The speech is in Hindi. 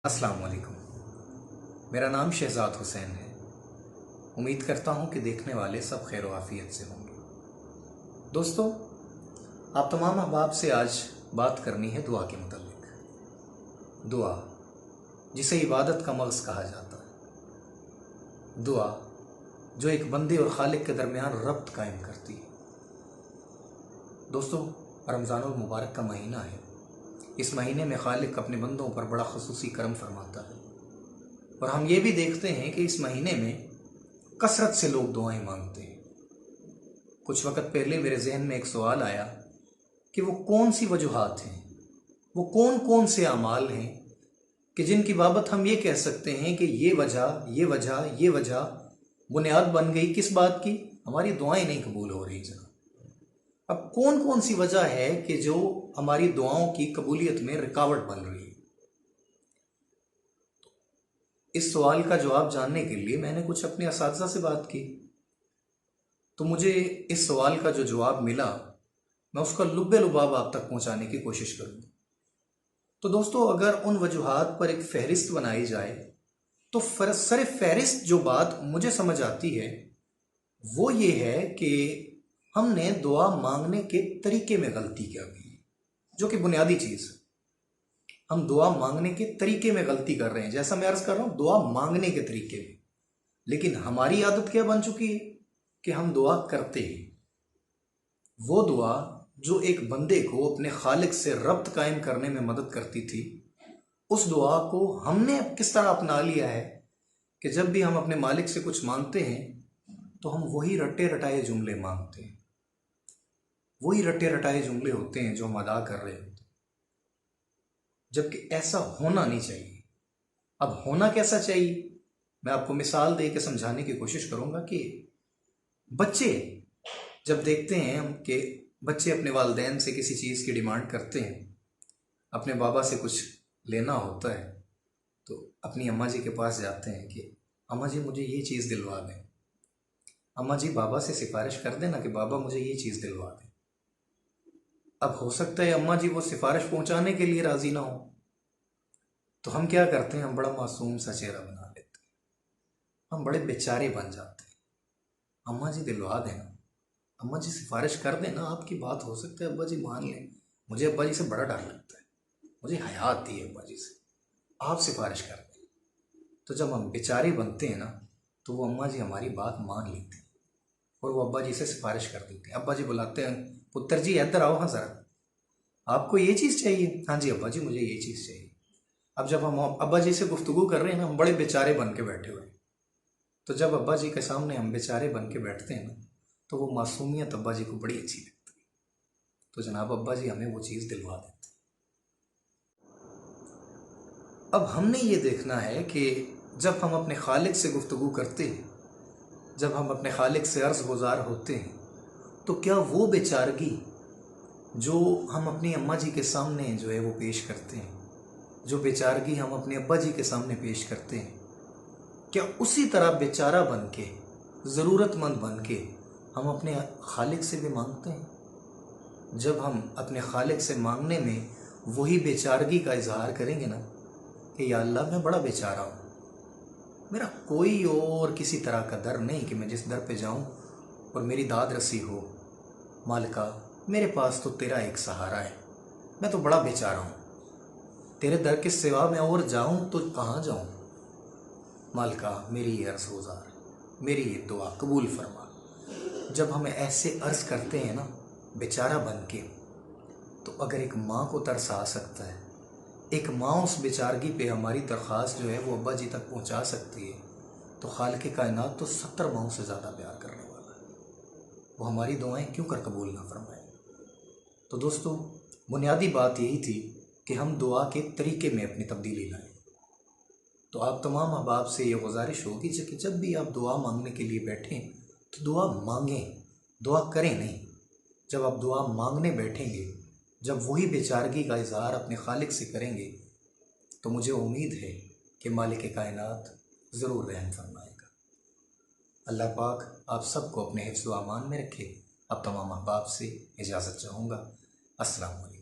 अस्सलाम वालेकुम। मेरा नाम शहजाद हुसैन है। उम्मीद करता हूँ कि देखने वाले सब खैर आफियत से होंगे। दोस्तों, आप तमाम अहबाब से आज बात करनी है दुआ के मुतालिक। दुआ जिसे इबादत का मग़ज़ कहा जाता है, दुआ जो एक बंदे और खालिक के दरमियान रब्त कायम करती है। दोस्तों, रमज़ानुल मुबारक का महीना है। इस महीने में खालिक अपने बंदों पर बड़ा ख़ुसूसी करम फरमाता है और हम ये भी देखते हैं कि इस महीने में कसरत से लोग दुआएं मांगते हैं। कुछ वक़्त पहले मेरे जहन में एक सवाल आया कि वो कौन सी वजूहात हैं, वो कौन कौन से अमाल हैं कि जिनकी बाबत हम ये कह सकते हैं कि ये वजह बुनियाद बन गई किस बात की? हमारी दुआएं नहीं कबूल हो रही जनाब। अब कौन कौन सी वजह है कि जो हमारी दुआओं की कबूलियत में रुकावट बन रही है? इस सवाल का जवाब जानने के लिए मैंने कुछ अपने असातिज़ा से बात की, तो मुझे इस सवाल का जो जवाब मिला, मैं उसका लुब्बे लुबाब आप तक पहुंचाने की कोशिश करूँगा। तो दोस्तों, अगर उन वजूहात पर एक फहरिस्त बनाई जाए तो सर फहरिस्त जो बात मुझे समझ आती है वो ये है कि हमने दुआ मांगने के तरीके में गलती क्या की, जो कि बुनियादी चीज़ है। हम दुआ मांगने के तरीके में गलती कर रहे हैं। जैसा मैं अर्ज़ कर रहा हूँ, दुआ मांगने के तरीके में, लेकिन हमारी आदत क्या बन चुकी है कि हम दुआ करते हैं। वो दुआ जो एक बंदे को अपने खालिक से रब्त कायम करने में मदद करती थी, उस दुआ को हमने किस तरह अपना लिया है कि जब भी हम अपने मालिक से कुछ मांगते हैं तो हम वही रटे रटाए जुमले मांगते हैं। वही रटे रटाए जुमले होते हैं जो हम अदा कर रहे होते हैं, जबकि ऐसा होना नहीं चाहिए। अब होना कैसा चाहिए, मैं आपको मिसाल दे के समझाने की कोशिश करूंगा कि बच्चे जब देखते हैं हम कि बच्चे अपने वालिदैन से किसी चीज़ की डिमांड करते हैं, अपने बाबा से कुछ लेना होता है तो अपनी अम्मा जी के पास जाते हैं कि अम्मा जी मुझे ये चीज़ दिलवा दें। अम्मा जी बाबा से सिफारिश कर देना कि बाबा मुझे ये चीज़ दिलवा दें। अब हो सकता है अम्मा जी वो सिफारिश पहुंचाने के लिए राज़ी ना हो, तो हम क्या करते हैं, हम बड़ा मासूम सा चेहरा बना लेते हैं, हम बड़े बेचारे बन जाते हैं। अम्मा जी दिलवा देना, अम्मा जी सिफारिश कर देना, आपकी बात हो सकता है अब्बा जी मान लें। मुझे अब्बा जी से बड़ा डर लगता है, मुझे हया आती है अब्बा जी से, आप सिफारिश कर दें। तो जब हम बेचारे बनते हैं ना, तो वो अम्मा जी हमारी बात मान लेती हैं और वो अब्बा जी से सिफारिश कर देते हैं। अब्बा जी बुलाते हैं, पुत्र जी इधर आओ, हाँ ज़रा आपको ये चीज़ चाहिए? हाँ जी अब्बा जी मुझे ये चीज़ चाहिए। अब जब हम अब्बा जी से गुफ्तगू कर रहे हैं ना, हम बड़े बेचारे बन के बैठे हुए हैं। तो जब अब्बा जी के सामने हम बेचारे बन के बैठते हैं ना, तो वो मासूमियत अब्बा जी को बड़ी अच्छी लगती है। तो जनाब अब्बा जी हमें वो चीज़ दिलवा देते हैं। अब हमने ये देखना है कि जब हम अपने खालिक से गुफ्तगू करते हैं, जब हम अपने खालिक से अर्ज़ गुज़ार होते हैं, तो क्या वो बेचारगी जो हम अपनी अम्मा जी के सामने जो है वो पेश करते हैं, जो बेचारगी हम अपने अब्बा जी के सामने पेश करते हैं, क्या उसी तरह बेचारा बन के, ज़रूरतमंद बन के हम अपने खालिक से भी मांगते हैं? जब हम अपने खालिक से मांगने में वही बेचारगी का इजहार करेंगे ना कि या अल्लाह मैं बड़ा बेचारा हूँ, मेरा कोई और किसी तरह का दर नहीं कि मैं जिस दर पे जाऊँ और मेरी दाद रसी हो, मालिका मेरे पास तो तेरा एक सहारा है, मैं तो बड़ा बेचारा हूँ, तेरे दर के सिवा मैं और जाऊँ तो कहाँ जाऊँ, मालिका मेरी ये अर्ज़ गुज़ार, मेरी ये दुआ कबूल फरमा। जब हम ऐसे अर्ज़ करते हैं ना बेचारा बन के, तो अगर एक माँ को तरस आ सकता है, एक माँ उस बेचारगी पे हमारी दरख्वास्त जो है वो अब्बा जी तक पहुँचा सकती है, तो खालिक़ कायनात तो 70 माँओं से ज़्यादा प्यार करने वाला है, वो हमारी दुआएं क्यों कर कबूल ना फरमाए। तो दोस्तों, बुनियादी बात यही थी कि हम दुआ के तरीके में अपनी तब्दीली लाएं। तो आप तमाम अहबाब से ये गुजारिश होगी कि जब भी आप दुआ मांगने के लिए बैठें तो दुआ मांगें, दुआ करें नहीं। जब आप दुआ मांगने बैठेंगे, जब वही बेचारगी का इजहार अपने खालिक से करेंगे, तो मुझे उम्मीद है कि मालिक कायनात ज़रूर रहम फरमाएगा। अल्लाह पाक आप सबको अपने हिफ्ज़ व अमान में रखे। अब तमाम अहबाब से इजाज़त चाहूँगा। अस्सलाम वालेकुम।